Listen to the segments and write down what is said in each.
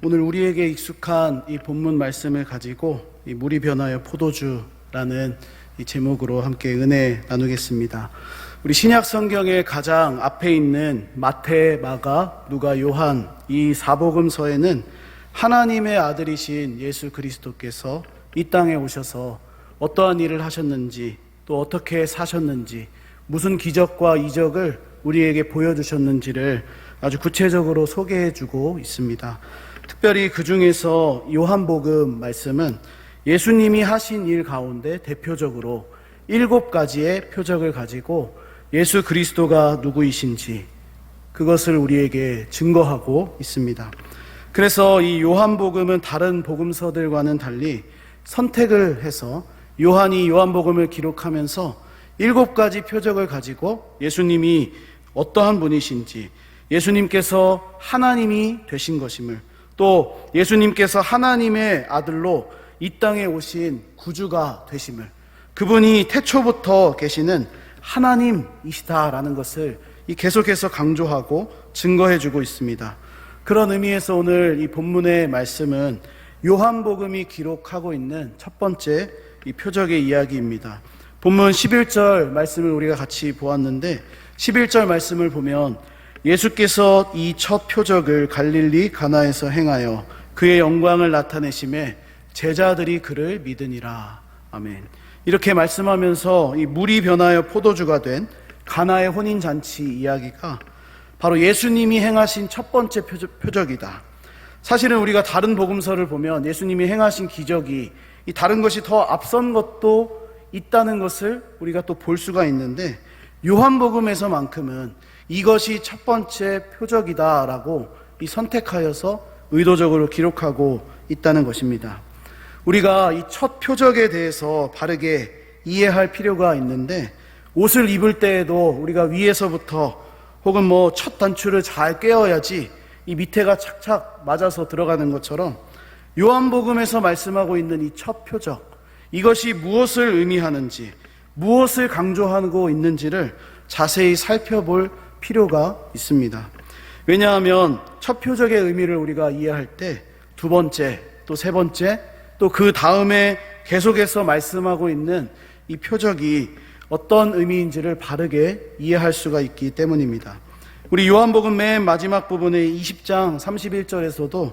오늘 우리에게 익숙한 이 본문 말씀을 가지고 이 물이 변하여 포도주라는 이 제목으로 함께 은혜 나누겠습니다. 우리 신약 성경의 가장 앞에 있는 마태, 마가, 누가, 요한 이 사복음서에는 하나님의 아들이신 예수 그리스도께서 이 땅에 오셔서 어떠한 일을 하셨는지, 또 어떻게 사셨는지, 무슨 기적과 이적을 우리에게 보여주셨는지를 아주 구체적으로 소개해주고 있습니다. 특별히 그 중에서 요한복음 말씀은 예수님이 하신 일 가운데 대표적으로 7가지의 표적을 가지고 예수 그리스도가 누구이신지 그것을 우리에게 증거하고 있습니다. 그래서 이 요한복음은 다른 복음서들과는 달리 선택을 해서 요한이 요한복음을 기록하면서 7가지 표적을 가지고 예수님이 어떠한 분이신지, 예수님께서 하나님이 되신 것임을, 또 예수님께서 하나님의 아들로 이 땅에 오신 구주가 되심을, 그분이 태초부터 계시는 하나님이시다라는 것을 계속해서 강조하고 증거해주고 있습니다. 그런 의미에서 오늘 이 본문의 말씀은 요한복음이 기록하고 있는 첫 번째 이 표적의 이야기입니다. 본문 11절 말씀을 우리가 같이 보았는데 11절 말씀을 보면 예수께서 이 첫 표적을 갈릴리 가나에서 행하여 그의 영광을 나타내심에 제자들이 그를 믿으니라. 아멘. 이렇게 말씀하면서 이 물이 변하여 포도주가 된 가나의 혼인잔치 이야기가 바로 예수님이 행하신 첫 번째 표적이다. 사실은 우리가 다른 복음서를 보면 예수님이 행하신 기적이 이 다른 것이 더 앞선 것도 있다는 것을 우리가 또 볼 수가 있는데 요한복음에서만큼은 이것이 첫 번째 표적이다라고 이 선택하여서 의도적으로 기록하고 있다는 것입니다. 우리가 이 첫 표적에 대해서 바르게 이해할 필요가 있는데 옷을 입을 때에도 우리가 위에서부터 혹은 첫 단추를 잘 꿰어야지 이 밑에가 착착 맞아서 들어가는 것처럼 요한복음에서 말씀하고 있는 이 첫 표적, 이것이 무엇을 의미하는지, 무엇을 강조하고 있는지를 자세히 살펴볼 필요가 있습니다. 왜냐하면 첫 표적의 의미를 우리가 이해할 때 두 번째, 또 세 번째, 또 그 다음에 계속해서 말씀하고 있는 이 표적이 어떤 의미인지를 바르게 이해할 수가 있기 때문입니다. 우리 요한복음 맨 마지막 부분의 20장 31절에서도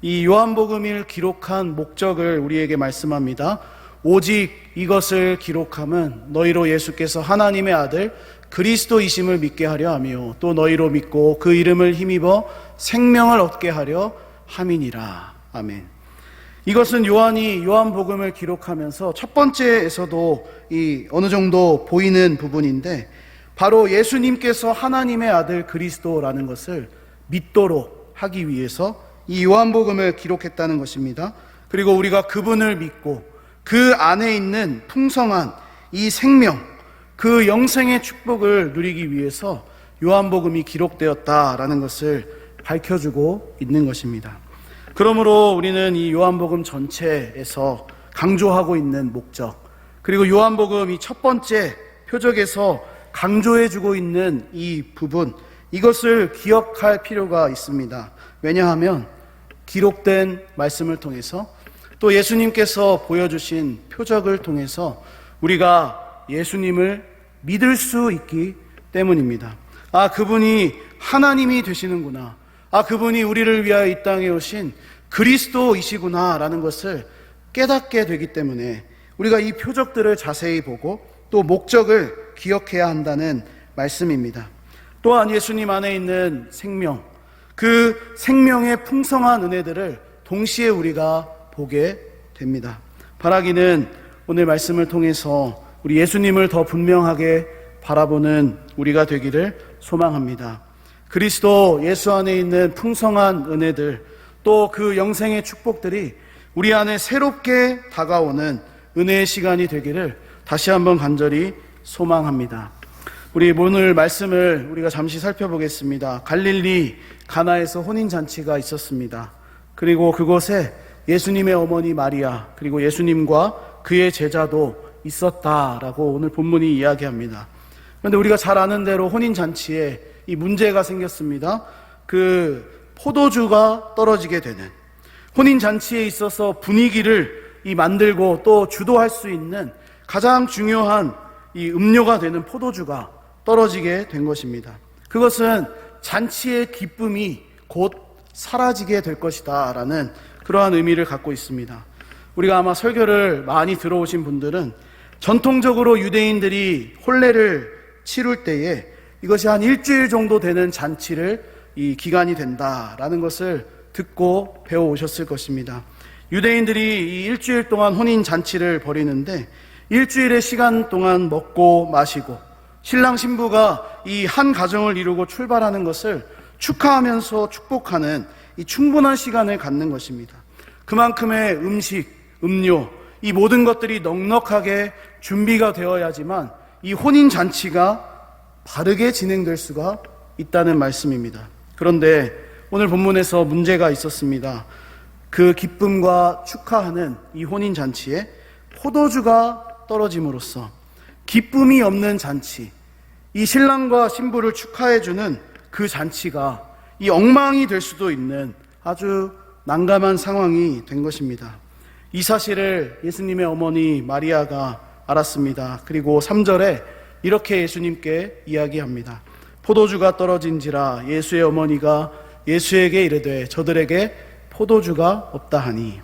이 요한복음을 기록한 목적을 우리에게 말씀합니다. 오직 이것을 기록함은 너희로 예수께서 하나님의 아들 그리스도이심을 믿게 하려 하며 또 너희로 믿고 그 이름을 힘입어 생명을 얻게 하려 함이니라. 아멘. 이것은 요한이 요한복음을 기록하면서 첫 번째에서도 어느 정도 보이는 부분인데 바로 예수님께서 하나님의 아들 그리스도라는 것을 믿도록 하기 위해서 이 요한복음을 기록했다는 것입니다. 그리고 우리가 그분을 믿고 그 안에 있는 풍성한 이 생명, 그 영생의 축복을 누리기 위해서 요한복음이 기록되었다라는 것을 밝혀주고 있는 것입니다. 그러므로 우리는 이 요한복음 전체에서 강조하고 있는 목적, 그리고 요한복음 이 첫 번째 표적에서 강조해주고 있는 이 부분, 이것을 기억할 필요가 있습니다. 왜냐하면 기록된 말씀을 통해서 또 예수님께서 보여주신 표적을 통해서 우리가 예수님을 믿을 수 있기 때문입니다. 그분이 하나님이 되시는구나. 그분이 우리를 위하여 이 땅에 오신 그리스도이시구나 라는 것을 깨닫게 되기 때문에 우리가 이 표적들을 자세히 보고 또 목적을 기억해야 한다는 말씀입니다. 또한 예수님 안에 있는 생명, 그 생명의 풍성한 은혜들을 동시에 우리가 보게 됩니다. 바라기는 오늘 말씀을 통해서 우리 예수님을 더 분명하게 바라보는 우리가 되기를 소망합니다. 그리스도 예수 안에 있는 풍성한 은혜들, 또 그 영생의 축복들이 우리 안에 새롭게 다가오는 은혜의 시간이 되기를 다시 한번 간절히 소망합니다. 우리 오늘 말씀을 우리가 잠시 살펴보겠습니다. 갈릴리 가나에서 혼인잔치가 있었습니다. 그리고 그곳에 예수님의 어머니 마리아, 그리고 예수님과 그의 제자도 있었다라고 오늘 본문이 이야기합니다. 그런데 우리가 잘 아는 대로 혼인잔치에 이 문제가 생겼습니다. 그 포도주가 떨어지게 되는, 혼인잔치에 있어서 분위기를 만들고 또 주도할 수 있는 가장 중요한 이 음료가 되는 포도주가 떨어지게 된 것입니다. 그것은 잔치의 기쁨이 곧 사라지게 될 것이다 라는 그러한 의미를 갖고 있습니다. 우리가 아마 설교를 많이 들어오신 분들은 전통적으로 유대인들이 혼례를 치룰 때에 이것이 한 일주일 정도 되는 잔치를 이 기간이 된다라는 것을 듣고 배워오셨을 것입니다. 유대인들이 이 일주일 동안 혼인 잔치를 벌이는데 일주일의 시간 동안 먹고 마시고 신랑 신부가 이 한 가정을 이루고 출발하는 것을 축하하면서 축복하는 이 충분한 시간을 갖는 것입니다. 그만큼의 음식, 음료, 이 모든 것들이 넉넉하게 준비가 되어야지만 이 혼인 잔치가 바르게 진행될 수가 있다는 말씀입니다. 그런데 오늘 본문에서 문제가 있었습니다. 그 기쁨과 축하하는 이 혼인 잔치에 포도주가 떨어짐으로써 기쁨이 없는 잔치, 이 신랑과 신부를 축하해주는 그 잔치가 이 엉망이 될 수도 있는 아주 난감한 상황이 된 것입니다. 이 사실을 예수님의 어머니 마리아가 알았습니다. 그리고 3절에 이렇게 예수님께 이야기합니다. 포도주가 떨어진지라 예수의 어머니가 예수에게 이르되 저들에게 포도주가 없다 하니.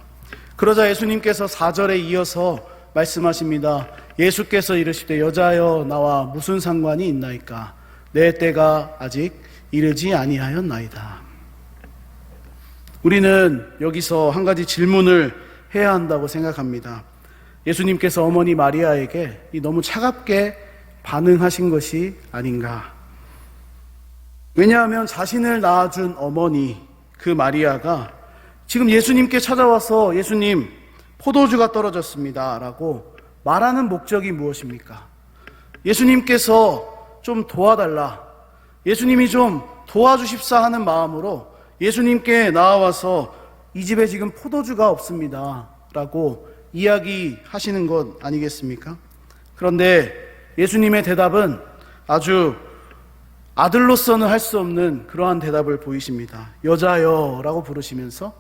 그러자 예수님께서 4절에 이어서 말씀하십니다. 예수께서 이르시되 여자여 나와 무슨 상관이 있나이까 내 때가 아직 이르지 아니하였나이다. 우리는 여기서 한 가지 질문을 해야 한다고 생각합니다. 예수님께서 어머니 마리아에게 너무 차갑게 반응하신 것이 아닌가. 왜냐하면 자신을 낳아준 어머니 그 마리아가 지금 예수님께 찾아와서 예수님 포도주가 떨어졌습니다 라고 말하는 목적이 무엇입니까? 예수님께서 좀 도와달라, 예수님이 좀 도와주십사 하는 마음으로 예수님께 나와서 이 집에 지금 포도주가 없습니다 라고 이야기하시는 것 아니겠습니까? 그런데 예수님의 대답은 아주 아들로서는 할 수 없는 그러한 대답을 보이십니다. 여자여 라고 부르시면서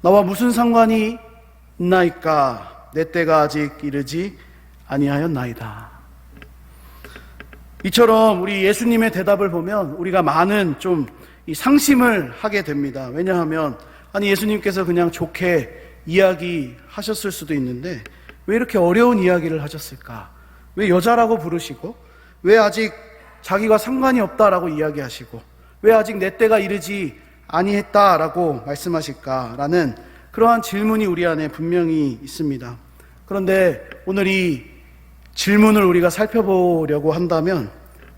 나와 무슨 상관이 있나이까 내 때가 아직 이르지 아니하였나이다. 이처럼 우리 예수님의 대답을 보면 우리가 많은 좀 이 상심을 하게 됩니다. 왜냐하면 아니 예수님께서 그냥 좋게 이야기하셨을 수도 있는데 왜 이렇게 어려운 이야기를 하셨을까? 왜 여자라고 부르시고 왜 아직 자기가 상관이 없다라고 이야기하시고 왜 아직 내 때가 이르지 아니했다라고 말씀하실까라는 그러한 질문이 우리 안에 분명히 있습니다. 그런데 오늘 이 질문을 우리가 살펴보려고 한다면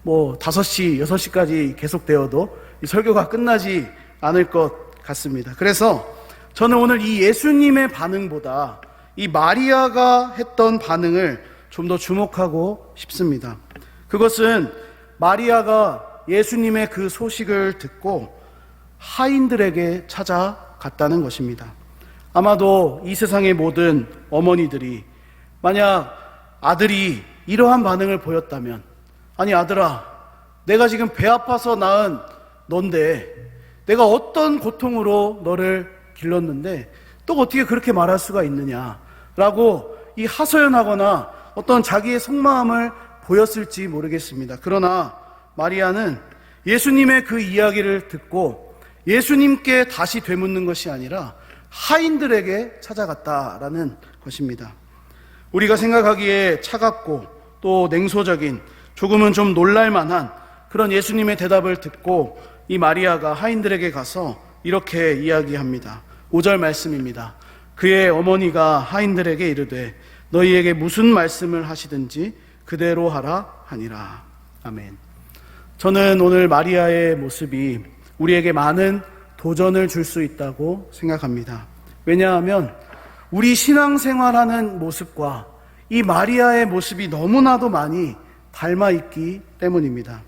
5시, 6시까지 계속되어도 이 설교가 끝나지 않을 것 같습니다. 그래서 저는 오늘 이 예수님의 반응보다 이 마리아가 했던 반응을 좀 더 주목하고 싶습니다. 그것은 마리아가 예수님의 그 소식을 듣고 하인들에게 찾아갔다는 것입니다. 아마도 이 세상의 모든 어머니들이 만약 아들이 이러한 반응을 보였다면 아니 아들아, 내가 지금 배 아파서 낳은 넌데 내가 어떤 고통으로 너를 길렀는데 또 어떻게 그렇게 말할 수가 있느냐라고 이 하소연하거나 어떤 자기의 속마음을 보였을지 모르겠습니다. 그러나 마리아는 예수님의 그 이야기를 듣고 예수님께 다시 되묻는 것이 아니라 하인들에게 찾아갔다라는 것입니다. 우리가 생각하기에 차갑고 또 냉소적인 조금은 좀 놀랄만한 그런 예수님의 대답을 듣고 이 마리아가 하인들에게 가서 이렇게 이야기합니다. 5절 말씀입니다. 그의 어머니가 하인들에게 이르되 너희에게 무슨 말씀을 하시든지 그대로 하라 하니라. 아멘. 저는 오늘 마리아의 모습이 우리에게 많은 도전을 줄 수 있다고 생각합니다. 왜냐하면 우리 신앙생활하는 모습과 이 마리아의 모습이 너무나도 많이 닮아 있기 때문입니다.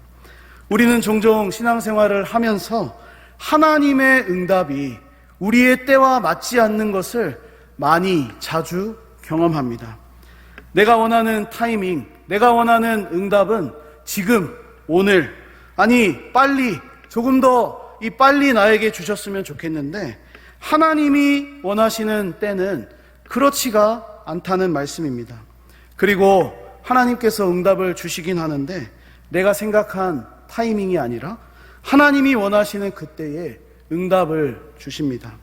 우리는 종종 신앙생활을 하면서 하나님의 응답이 우리의 때와 맞지 않는 것을 많이 자주 경험합니다. 내가 원하는 타이밍, 내가 원하는 응답은 지금, 오늘, 아니 빨리 조금 더 빨리 나에게 주셨으면 좋겠는데 하나님이 원하시는 때는 그렇지가 않다는 말씀입니다. 그리고 하나님께서 응답을 주시긴 하는데 내가 생각한 타이밍이 아니라 하나님이 원하시는 그때에 응답을 주십니다.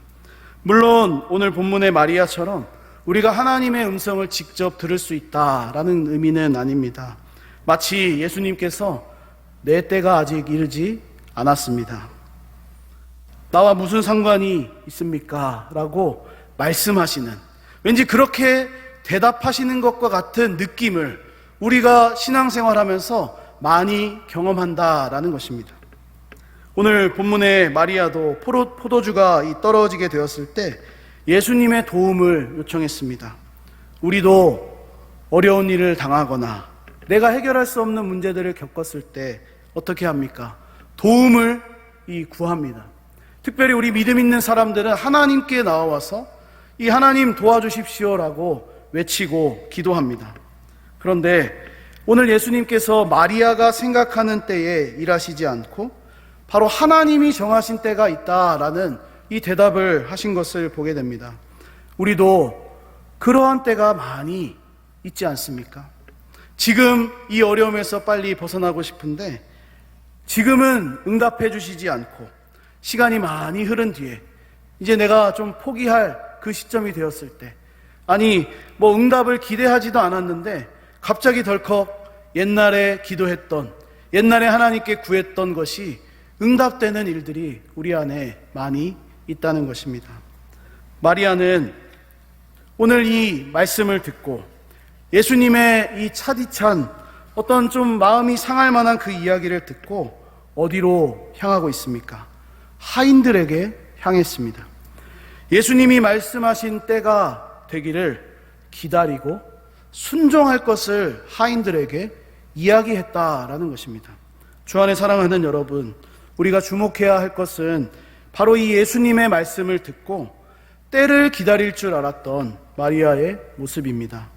물론 오늘 본문의 마리아처럼 우리가 하나님의 음성을 직접 들을 수 있다라는 의미는 아닙니다. 마치 예수님께서 내 때가 아직 이르지 않았습니다. 나와 무슨 상관이 있습니까? 라고 말씀하시는, 왠지 그렇게 대답하시는 것과 같은 느낌을 우리가 신앙생활하면서 많이 경험한다라는 것입니다. 오늘 본문의 마리아도 포도주가 떨어지게 되었을 때 예수님의 도움을 요청했습니다. 우리도 어려운 일을 당하거나 내가 해결할 수 없는 문제들을 겪었을 때 어떻게 합니까? 도움을 구합니다. 특별히 우리 믿음 있는 사람들은 하나님께 나와서 이 하나님 도와주십시오라고 외치고 기도합니다. 그런데 오늘 예수님께서 마리아가 생각하는 때에 일하시지 않고 바로 하나님이 정하신 때가 있다라는 이 대답을 하신 것을 보게 됩니다. 우리도 그러한 때가 많이 있지 않습니까? 지금 이 어려움에서 빨리 벗어나고 싶은데 지금은 응답해 주시지 않고 시간이 많이 흐른 뒤에 이제 내가 좀 포기할 그 시점이 되었을 때, 아니 응답을 기대하지도 않았는데 갑자기 덜컥 옛날에 기도했던, 옛날에 하나님께 구했던 것이 응답되는 일들이 우리 안에 많이 있다는 것입니다. 마리아는 오늘 이 말씀을 듣고 예수님의 이 차디찬 어떤 좀 마음이 상할 만한 그 이야기를 듣고 어디로 향하고 있습니까? 하인들에게 향했습니다. 예수님이 말씀하신 때가 되기를 기다리고 순종할 것을 하인들에게 이야기했다라는 것입니다. 주 안에 사랑하는 여러분, 우리가 주목해야 할 것은 바로 이 예수님의 말씀을 듣고 때를 기다릴 줄 알았던 마리아의 모습입니다.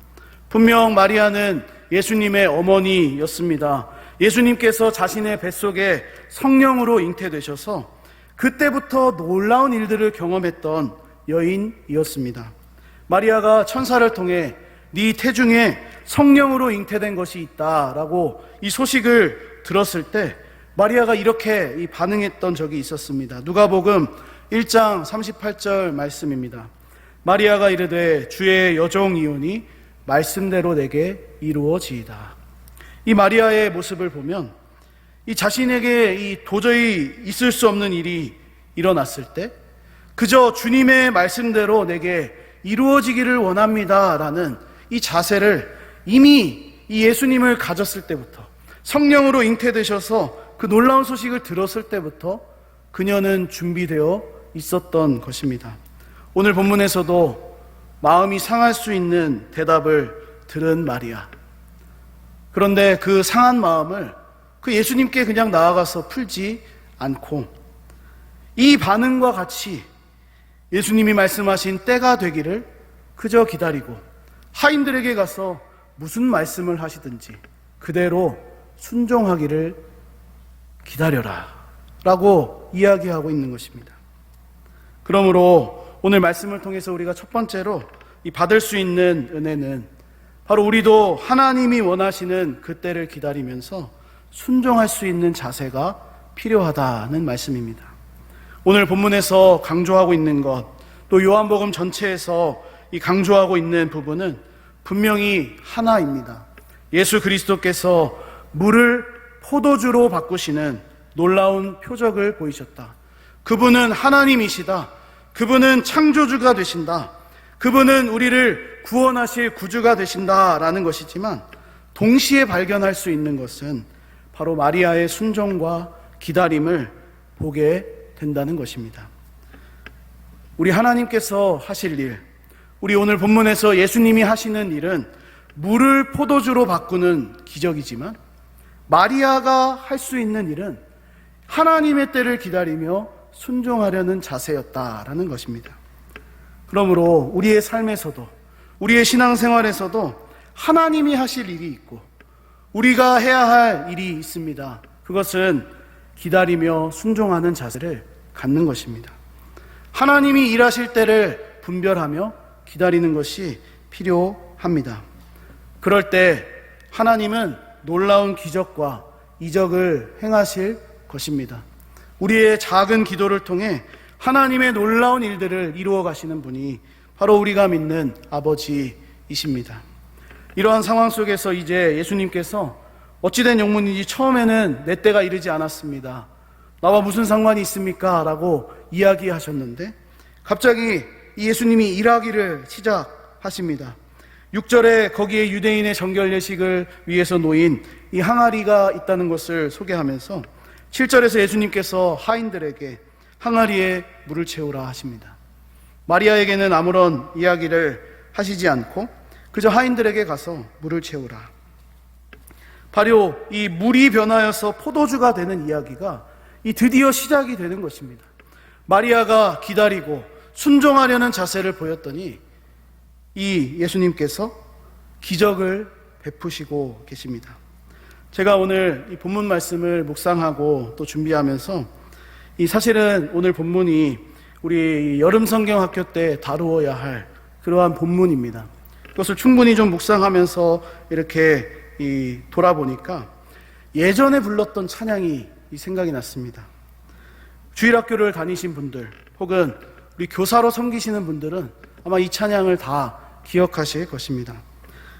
분명 마리아는 예수님의 어머니였습니다. 예수님께서 자신의 뱃속에 성령으로 잉태되셔서 그때부터 놀라운 일들을 경험했던 여인이었습니다. 마리아가 천사를 통해 네 태중에 성령으로 잉태된 것이 있다라고 이 소식을 들었을 때 마리아가 이렇게 반응했던 적이 있었습니다. 누가복음 1장 38절 말씀입니다. 마리아가 이르되 주의 여종이오니 말씀대로 내게 이루어지이다. 이 마리아의 모습을 보면 이 자신에게 도저히 있을 수 없는 일이 일어났을 때 그저 주님의 말씀대로 내게 이루어지기를 원합니다라는 이 자세를 이미 이 예수님을 가졌을 때부터, 성령으로 잉태되셔서 그 놀라운 소식을 들었을 때부터 그녀는 준비되어 있었던 것입니다. 오늘 본문에서도 마음이 상할 수 있는 대답을 들은 마리아. 그런데 그 상한 마음을 그 예수님께 그냥 나아가서 풀지 않고 이 반응과 같이 예수님이 말씀하신 때가 되기를 그저 기다리고 하인들에게 가서 무슨 말씀을 하시든지 그대로 순종하기를 기다려라 라고 이야기하고 있는 것입니다. 그러므로 오늘 말씀을 통해서 우리가 첫 번째로 이 받을 수 있는 은혜는 바로 우리도 하나님이 원하시는 그 때를 기다리면서 순종할 수 있는 자세가 필요하다는 말씀입니다. 오늘 본문에서 강조하고 있는 것, 또 요한복음 전체에서 이 강조하고 있는 부분은 분명히 하나입니다. 예수 그리스도께서 물을 포도주로 바꾸시는 놀라운 표적을 보이셨다. 그분은 하나님이시다. 그분은 창조주가 되신다. 그분은 우리를 구원하실 구주가 되신다라는 것이지만 동시에 발견할 수 있는 것은 바로 마리아의 순종과 기다림을 보게 된다는 것입니다. 우리 하나님께서 하실 일, 우리 오늘 본문에서 예수님이 하시는 일은 물을 포도주로 바꾸는 기적이지만 마리아가 할 수 있는 일은 하나님의 때를 기다리며 순종하려는 자세였다라는 것입니다. 그러므로 우리의 삶에서도, 우리의 신앙생활에서도 하나님이 하실 일이 있고 우리가 해야 할 일이 있습니다. 그것은 기다리며 순종하는 자세를 갖는 것입니다. 하나님이 일하실 때를 분별하며 기다리는 것이 필요합니다. 그럴 때 하나님은 놀라운 기적과 이적을 행하실 것입니다. 우리의 작은 기도를 통해 하나님의 놀라운 일들을 이루어 가시는 분이 바로 우리가 믿는 아버지이십니다. 이러한 상황 속에서 이제 예수님께서 어찌된 영문인지 처음에는 내 때가 이르지 않았습니다, 나와 무슨 상관이 있습니까? 라고 이야기하셨는데 갑자기 이 예수님이 일하기를 시작하십니다. 6절에 거기에 유대인의 정결 예식을 위해서 놓인 이 항아리가 있다는 것을 소개하면서 7절에서 예수님께서 하인들에게 항아리에 물을 채우라 하십니다. 마리아에게는 아무런 이야기를 하시지 않고 그저 하인들에게 가서 물을 채우라. 바로 이 물이 변하여서 포도주가 되는 이야기가 이 드디어 시작이 되는 것입니다. 마리아가 기다리고 순종하려는 자세를 보였더니 이 예수님께서 기적을 베푸시고 계십니다. 제가 오늘 이 본문 말씀을 묵상하고 또 준비하면서 이 사실은 오늘 본문이 우리 여름 성경학교 때 다루어야 할 그러한 본문입니다. 그것을 충분히 좀 묵상하면서 이렇게 돌아보니까 예전에 불렀던 찬양이 생각이 났습니다. 주일학교를 다니신 분들 혹은 우리 교사로 섬기시는 분들은 아마 이 찬양을 다 기억하실 것입니다.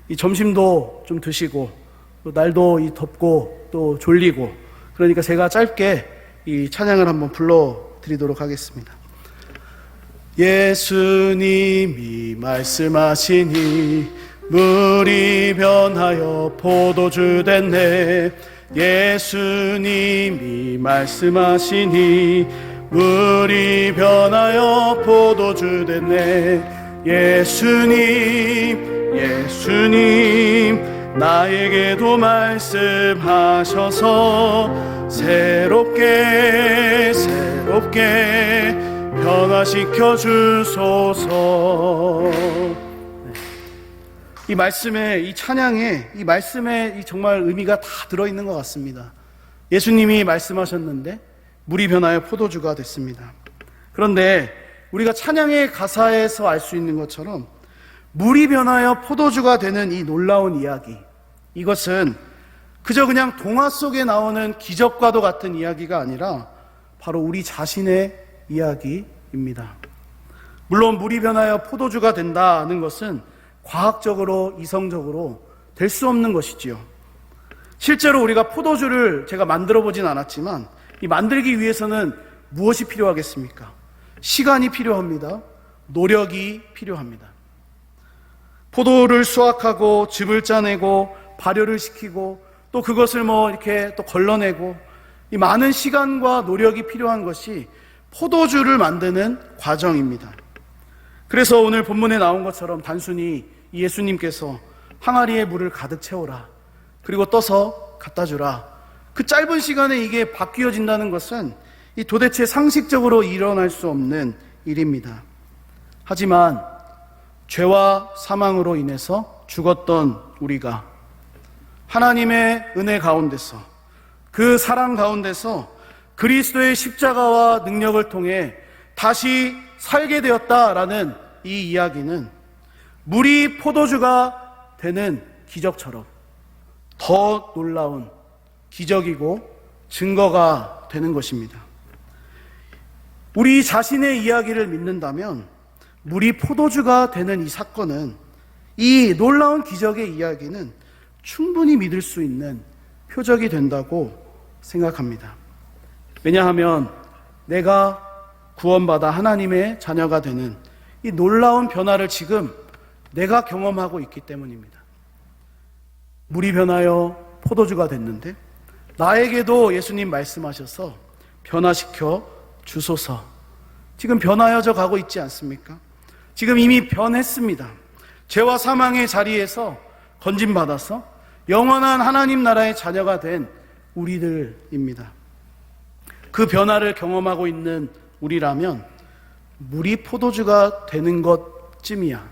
이 점심도 좀 드시고 또 날도 덥고 또 졸리고 그러니까 제가 짧게 이 찬양을 한번 불러드리도록 하겠습니다. 예수님이 말씀하시니 물이 변하여 포도주 됐네. 예수님이 말씀하시니 물이 변하여 포도주 됐네. 예수님 나에게도 말씀하셔서 새롭게 변화시켜 주소서. 이 말씀에, 이 찬양에, 이 말씀에 정말 의미가 다 들어있는 것 같습니다. 예수님이 말씀하셨는데 물이 변하여 포도주가 됐습니다. 그런데 우리가 찬양의 가사에서 알 수 있는 것처럼 물이 변하여 포도주가 되는 이 놀라운 이야기, 이것은 그저 그냥 동화 속에 나오는 기적과도 같은 이야기가 아니라 바로 우리 자신의 이야기입니다. 물론 물이 변하여 포도주가 된다는 것은 과학적으로, 이성적으로 될 수 없는 것이지요. 실제로 우리가 포도주를 제가 만들어 보진 않았지만 이 만들기 위해서는 무엇이 필요하겠습니까? 시간이 필요합니다. 노력이 필요합니다. 포도를 수확하고 즙을 짜내고 발효를 시키고 또 그것을 이렇게 또 걸러내고 이 많은 시간과 노력이 필요한 것이 포도주를 만드는 과정입니다. 그래서 오늘 본문에 나온 것처럼 단순히 예수님께서 항아리에 물을 가득 채워라, 그리고 떠서 갖다 주라, 그 짧은 시간에 이게 바뀌어진다는 것은 이 도대체 상식적으로 일어날 수 없는 일입니다. 하지만 죄와 사망으로 인해서 죽었던 우리가 하나님의 은혜 가운데서, 그 사랑 가운데서 그리스도의 십자가와 능력을 통해 다시 살게 되었다라는 이 이야기는 물이 포도주가 되는 기적처럼 더 놀라운 기적이고 증거가 되는 것입니다. 우리 자신의 이야기를 믿는다면 물이 포도주가 되는 이 사건은, 이 놀라운 기적의 이야기는 충분히 믿을 수 있는 표적이 된다고 생각합니다. 왜냐하면 내가 구원받아 하나님의 자녀가 되는 이 놀라운 변화를 지금 내가 경험하고 있기 때문입니다. 물이 변하여 포도주가 됐는데 나에게도 예수님 말씀하셔서 변화시켜 주소서. 지금 변화여져 가고 있지 않습니까? 지금 이미 변했습니다. 죄와 사망의 자리에서 건진받아서 영원한 하나님 나라의 자녀가 된 우리들입니다. 그 변화를 경험하고 있는 우리라면 물이 포도주가 되는 것쯤이야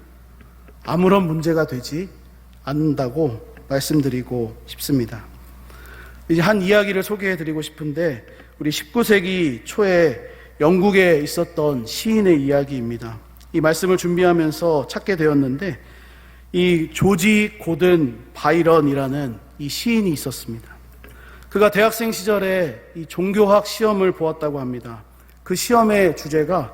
아무런 문제가 되지 않는다고 말씀드리고 싶습니다. 이제 한 이야기를 소개해 드리고 싶은데, 우리 19세기 초에 영국에 있었던 시인의 이야기입니다. 이 말씀을 준비하면서 찾게 되었는데 이 조지 고든 바이런이라는 이 시인이 있었습니다. 그가 대학생 시절에 이 종교학 시험을 보았다고 합니다. 그 시험의 주제가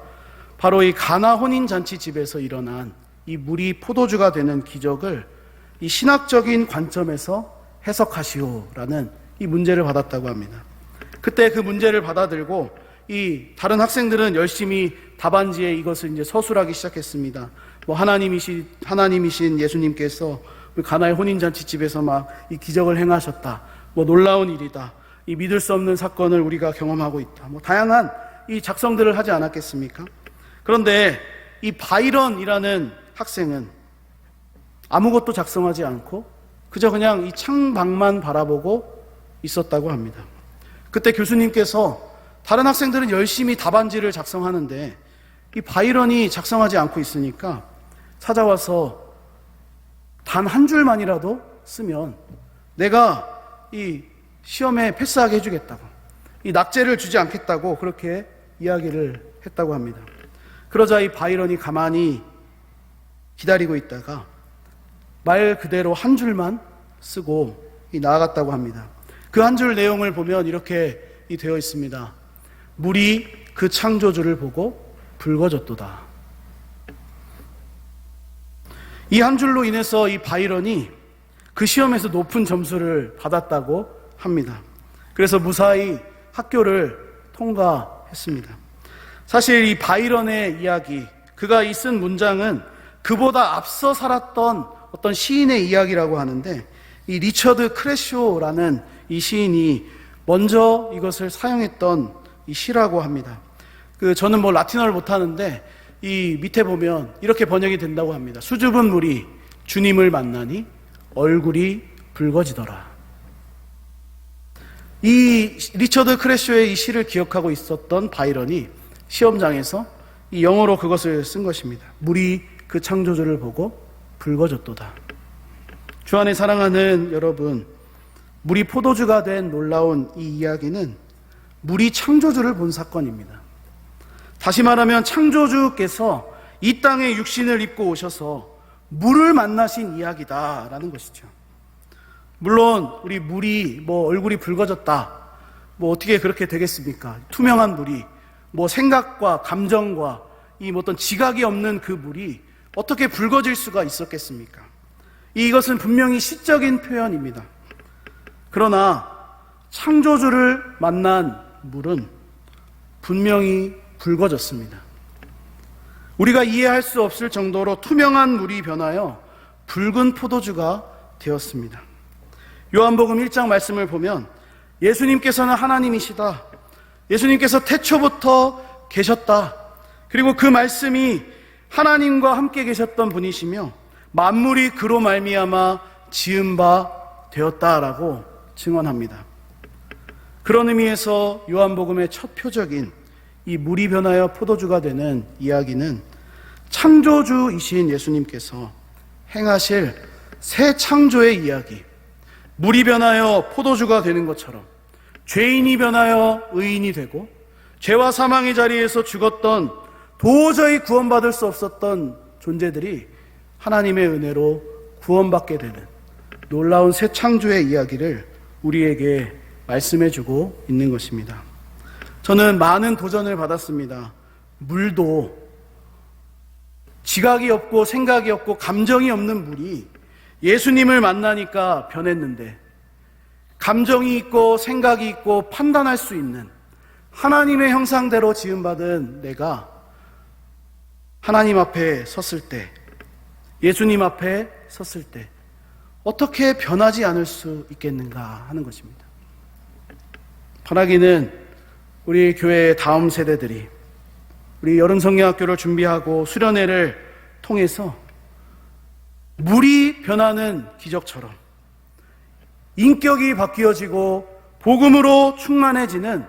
바로 이 가나 혼인잔치 집에서 일어난 이 물이 포도주가 되는 기적을 이 신학적인 관점에서 해석하시오라는 이 문제를 받았다고 합니다. 그때 그 문제를 받아들고 이 다른 학생들은 열심히 답안지에 이것을 이제 서술하기 시작했습니다. 뭐 하나님이신 예수님께서 가나의 혼인잔치 집에서 막 이 기적을 행하셨다. 뭐 놀라운 일이다. 이 믿을 수 없는 사건을 우리가 경험하고 있다. 뭐 다양한 이 작성들을 하지 않았겠습니까? 그런데 이 바이런이라는 학생은 아무것도 작성하지 않고 그저 그냥 이 창밖만 바라보고 있었다고 합니다. 그때 교수님께서 다른 학생들은 열심히 답안지를 작성하는데 이 바이런이 작성하지 않고 있으니까 찾아와서 단 한 줄만이라도 쓰면 내가 이 시험에 패스하게 해주겠다고, 이 낙제를 주지 않겠다고 그렇게 이야기를 했다고 합니다. 그러자 이 바이런이 가만히 기다리고 있다가 말 그대로 한 줄만 쓰고 나아갔다고 합니다. 그 한 줄 내용을 보면 이렇게 되어 있습니다. 물이 그 창조주를 보고 붉어졌도다. 이 한 줄로 인해서 이 바이런이 그 시험에서 높은 점수를 받았다고 합니다. 그래서 무사히 학교를 통과했습니다. 사실 이 바이런의 이야기, 그가 이 쓴 문장은 그보다 앞서 살았던 어떤 시인의 이야기라고 하는데 이 리처드 크래쇼라는 이 시인이 먼저 이것을 사용했던 이 시라고 합니다. 저는 뭐 라틴어를 못하는데 이 밑에 보면 이렇게 번역이 된다고 합니다. 수줍은 물이 주님을 만나니 얼굴이 붉어지더라. 이 리처드 크래쇼의 이 시를 기억하고 있었던 바이런이 시험장에서 이 영어로 그것을 쓴 것입니다. 물이 그 창조주를 보고 붉어졌도다. 주 안에 사랑하는 여러분, 물이 포도주가 된 놀라운 이 이야기는 물이 창조주를 본 사건입니다. 다시 말하면 창조주께서 이 땅에 육신을 입고 오셔서 물을 만나신 이야기다라는 것이죠. 물론 우리 물이 뭐 얼굴이 붉어졌다, 뭐 어떻게 그렇게 되겠습니까? 투명한 물이 뭐 생각과 감정과 이 어떤 지각이 없는 그 물이 어떻게 붉어질 수가 있었겠습니까? 이것은 분명히 시적인 표현입니다. 그러나 창조주를 만난 물은 분명히 붉어졌습니다. 우리가 이해할 수 없을 정도로 투명한 물이 변하여 붉은 포도주가 되었습니다. 요한복음 1장 말씀을 보면 예수님께서는 하나님이시다, 예수님께서 태초부터 계셨다, 그리고 그 말씀이 하나님과 함께 계셨던 분이시며 만물이 그로 말미암아 지은 바 되었다라고 증언합니다. 그런 의미에서 요한복음의 첫 표적인 이 물이 변하여 포도주가 되는 이야기는 창조주이신 예수님께서 행하실 새 창조의 이야기, 물이 변하여 포도주가 되는 것처럼 죄인이 변하여 의인이 되고 죄와 사망의 자리에서 죽었던 도저히 구원받을 수 없었던 존재들이 하나님의 은혜로 구원받게 되는 놀라운 새 창조의 이야기를 우리에게 말씀해주고 있는 것입니다. 저는 많은 도전을 받았습니다. 물도 지각이 없고 생각이 없고 감정이 없는 물이 예수님을 만나니까 변했는데, 감정이 있고 생각이 있고 판단할 수 있는 하나님의 형상대로 지음받은 내가 하나님 앞에 섰을 때, 예수님 앞에 섰을 때 어떻게 변하지 않을 수 있겠는가 하는 것입니다. 바라기는 우리 교회의 다음 세대들이 우리 여름성경학교를 준비하고 수련회를 통해서 물이 변하는 기적처럼 인격이 바뀌어지고 복음으로 충만해지는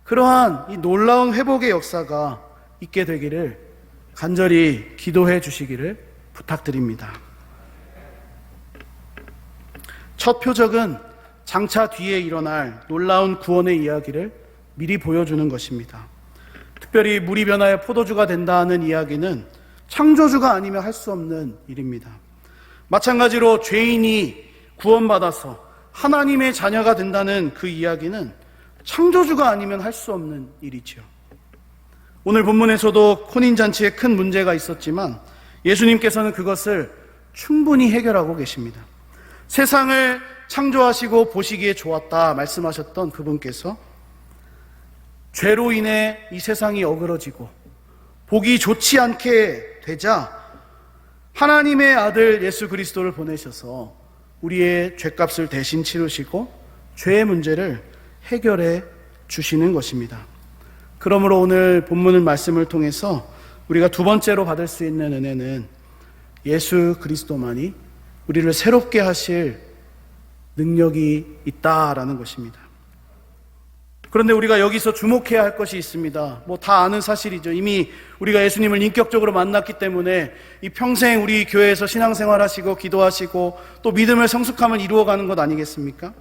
그러한 이 놀라운 회복의 역사가 있게 되기를 간절히 기도해 주시기를 부탁드립니다. 첫 표적은 장차 뒤에 일어날 놀라운 구원의 이야기를 미리 보여주는 것입니다. 특별히 물이 변하여 포도주가 된다는 이야기는 창조주가 아니면 할 수 없는 일입니다. 마찬가지로 죄인이 구원받아서 하나님의 자녀가 된다는 그 이야기는 창조주가 아니면 할 수 없는 일이죠. 오늘 본문에서도 혼인잔치에 큰 문제가 있었지만 예수님께서는 그것을 충분히 해결하고 계십니다. 세상을 창조하시고 보시기에 좋았다 말씀하셨던 그분께서 죄로 인해 이 세상이 어그러지고 보기 좋지 않게 되자 하나님의 아들 예수 그리스도를 보내셔서 우리의 죄값을 대신 치르시고 죄의 문제를 해결해 주시는 것입니다. 그러므로 오늘 본문의 말씀을 통해서 우리가 두 번째로 받을 수 있는 은혜는 예수 그리스도만이 우리를 새롭게 하실 능력이 있다라는 것입니다. 그런데 우리가 여기서 주목해야 할 것이 있습니다. 다 아는 사실이죠. 이미 우리가 예수님을 인격적으로 만났기 때문에 이 평생 우리 교회에서 신앙생활 하시고 기도하시고 또 믿음의 성숙함을 이루어가는 것 아니겠습니까?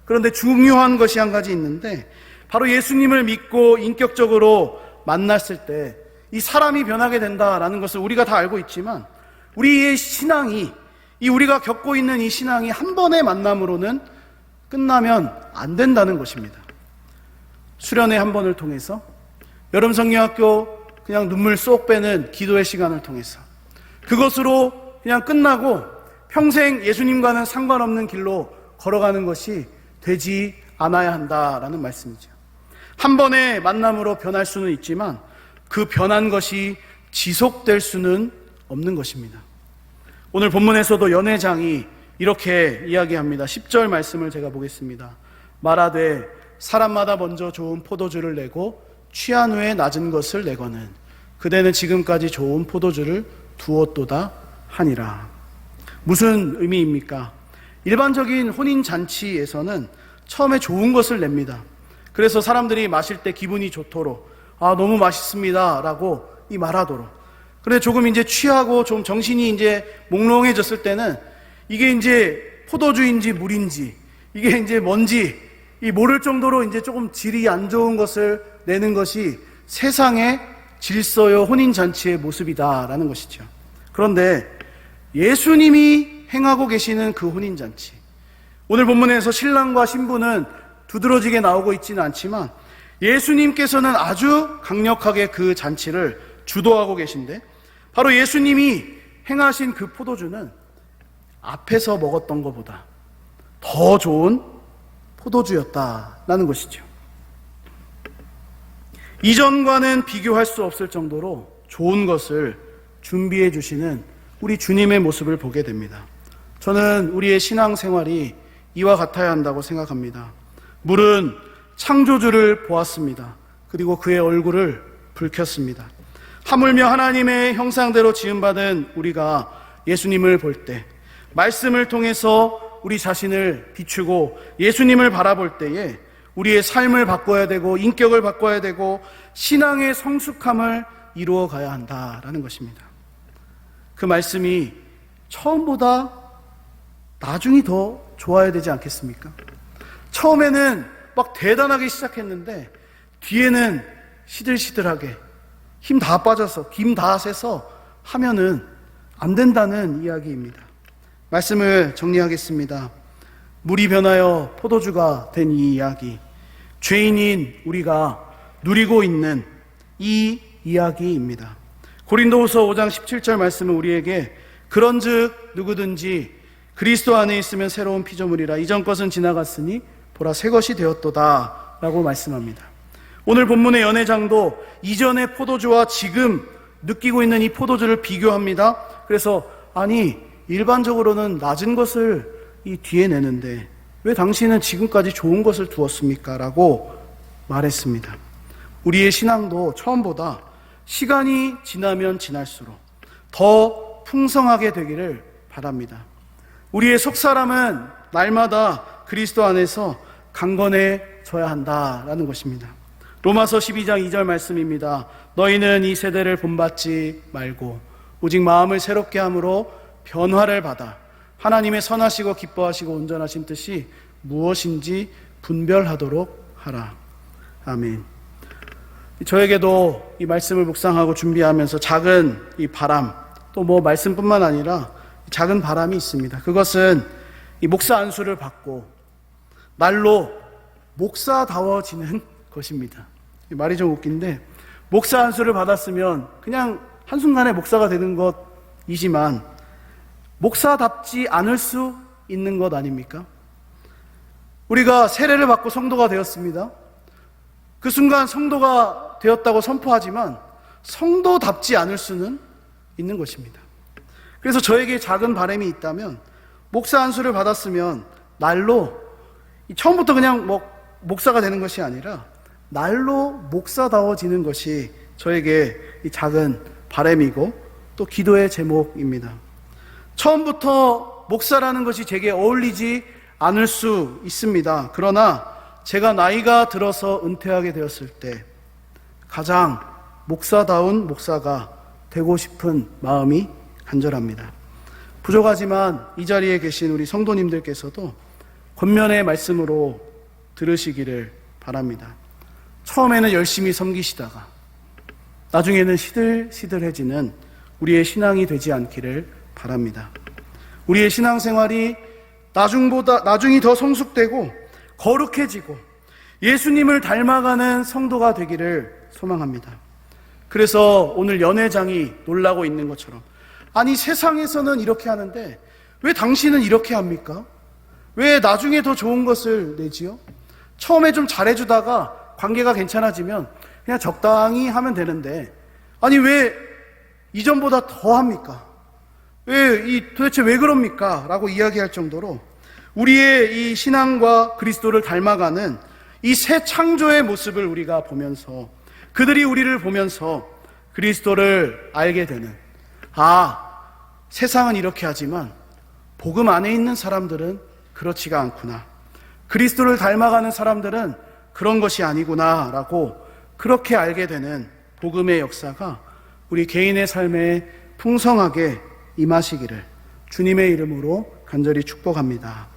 그런데 중요한 것이 한 가지 있는데 바로 예수님을 믿고 인격적으로 만났을 때 이 사람이 변하게 된다라는 것을 우리가 다 알고 있지만 우리의 신앙이 우리가 겪고 있는 이 신앙이 한 번의 만남으로는 끝나면 안 된다는 것입니다. 수련회 한 번을 통해서 여름성경학교 그냥 눈물 쏙 빼는 기도의 시간을 통해서 그것으로 그냥 끝나고 평생 예수님과는 상관없는 길로 걸어가는 것이 되지 않아야 한다라는 말씀이죠. 한 번의 만남으로 변할 수는 있지만 그 변한 것이 지속될 수는 없는 것입니다. 오늘 본문에서도 연회장이 이렇게 이야기합니다. 10절 말씀을 제가 보겠습니다. 말하되 사람마다 먼저 좋은 포도주를 내고 취한 후에 낮은 것을 내거는 그대는 지금까지 좋은 포도주를 두었도다 하니라. 무슨 의미입니까? 일반적인 혼인잔치에서는 처음에 좋은 것을 냅니다. 그래서 사람들이 마실 때 기분이 좋도록 너무 맛있습니다 라고 말하도록. 그런데 조금 이제 취하고 좀 정신이 이제 몽롱해졌을 때는 이게 이제 포도주인지 물인지 이게 이제 뭔지 모를 정도로 이제 조금 질이 안 좋은 것을 내는 것이 세상의 질서요 혼인잔치의 모습이다라는 것이죠. 그런데 예수님이 행하고 계시는 그 혼인잔치, 오늘 본문에서 신랑과 신부는 두드러지게 나오고 있지는 않지만 예수님께서는 아주 강력하게 그 잔치를 주도하고 계신데 바로 예수님이 행하신 그 포도주는 앞에서 먹었던 것보다 더 좋은 포도주였다라는 것이죠. 이전과는 비교할 수 없을 정도로 좋은 것을 준비해 주시는 우리 주님의 모습을 보게 됩니다. 저는 우리의 신앙생활이 이와 같아야 한다고 생각합니다. 물은 창조주를 보았습니다. 그리고 그의 얼굴을 붉혔습니다. 하물며 하나님의 형상대로 지음받은 우리가 예수님을 볼 때, 말씀을 통해서 우리 자신을 비추고 예수님을 바라볼 때에 우리의 삶을 바꿔야 되고 인격을 바꿔야 되고 신앙의 성숙함을 이루어 가야 한다라는 것입니다. 그 말씀이 처음보다 나중이 더 좋아야 되지 않겠습니까? 처음에는 막 대단하게 시작했는데 뒤에는 시들시들하게 힘 다 빠져서 김 다 새서 하면은 안 된다는 이야기입니다. 말씀을 정리하겠습니다. 물이 변하여 포도주가 된 이 이야기, 죄인인 우리가 누리고 있는 이 이야기입니다. 고린도후서 5장 17절 말씀은 우리에게 그런즉 누구든지 그리스도 안에 있으면 새로운 피조물이라 이전 것은 지나갔으니 보라 새 것이 되었도다 라고 말씀합니다. 오늘 본문의 연회장도 이전의 포도주와 지금 느끼고 있는 이 포도주를 비교합니다. 그래서 일반적으로는 낮은 것을 이 뒤에 내는데 왜 당신은 지금까지 좋은 것을 두었습니까? 라고 말했습니다. 우리의 신앙도 처음보다 시간이 지나면 지날수록 더 풍성하게 되기를 바랍니다. 우리의 속사람은 날마다 그리스도 안에서 강건해져야 한다라는 것입니다. 로마서 12장 2절 말씀입니다. 너희는 이 세대를 본받지 말고 오직 마음을 새롭게 함으로 변화를 받아 하나님의 선하시고 기뻐하시고 온전하신 뜻이 무엇인지 분별하도록 하라. 아멘. 저에게도 이 말씀을 묵상하고 준비하면서 작은 이 바람, 또 뭐 말씀뿐만 아니라 작은 바람이 있습니다. 그것은 이 목사 안수를 받고 날로 목사다워지는 것입니다. 말이 좀 웃긴데, 목사 안수를 받았으면 그냥 한순간에 목사가 되는 것이지만 목사답지 않을 수 있는 것 아닙니까? 우리가 세례를 받고 성도가 되었습니다. 그 순간 성도가 되었다고 선포하지만 성도답지 않을 수는 있는 것입니다. 그래서 저에게 작은 바람이 있다면, 목사 안수를 받았으면 날로, 처음부터 그냥 목사가 되는 것이 아니라 날로 목사다워지는 것이 저에게 이 작은 바람이고 또 기도의 제목입니다. 처음부터 목사라는 것이 제게 어울리지 않을 수 있습니다. 그러나 제가 나이가 들어서 은퇴하게 되었을 때 가장 목사다운 목사가 되고 싶은 마음이 간절합니다. 부족하지만 이 자리에 계신 우리 성도님들께서도 권면의 말씀으로 들으시기를 바랍니다. 처음에는 열심히 섬기시다가 나중에는 시들시들해지는 우리의 신앙이 되지 않기를 바랍니다. 우리의 신앙생활이 나중이 더 성숙되고 거룩해지고 예수님을 닮아가는 성도가 되기를 소망합니다. 그래서 오늘 연회장이 놀라고 있는 것처럼, 아니 세상에서는 이렇게 하는데 왜 당신은 이렇게 합니까? 왜 나중에 더 좋은 것을 내지요? 처음에 좀 잘해주다가 관계가 괜찮아지면 그냥 적당히 하면 되는데, 아니 왜 이전보다 더 합니까? 도대체 왜 그럽니까? 라고 이야기할 정도로 우리의 이 신앙과 그리스도를 닮아가는 이 새 창조의 모습을 우리가 보면서, 그들이 우리를 보면서 그리스도를 알게 되는, 세상은 이렇게 하지만 복음 안에 있는 사람들은 그렇지가 않구나, 그리스도를 닮아가는 사람들은 그런 것이 아니구나 라고 그렇게 알게 되는 복음의 역사가 우리 개인의 삶에 풍성하게 임하시기를 주님의 이름으로 간절히 축복합니다.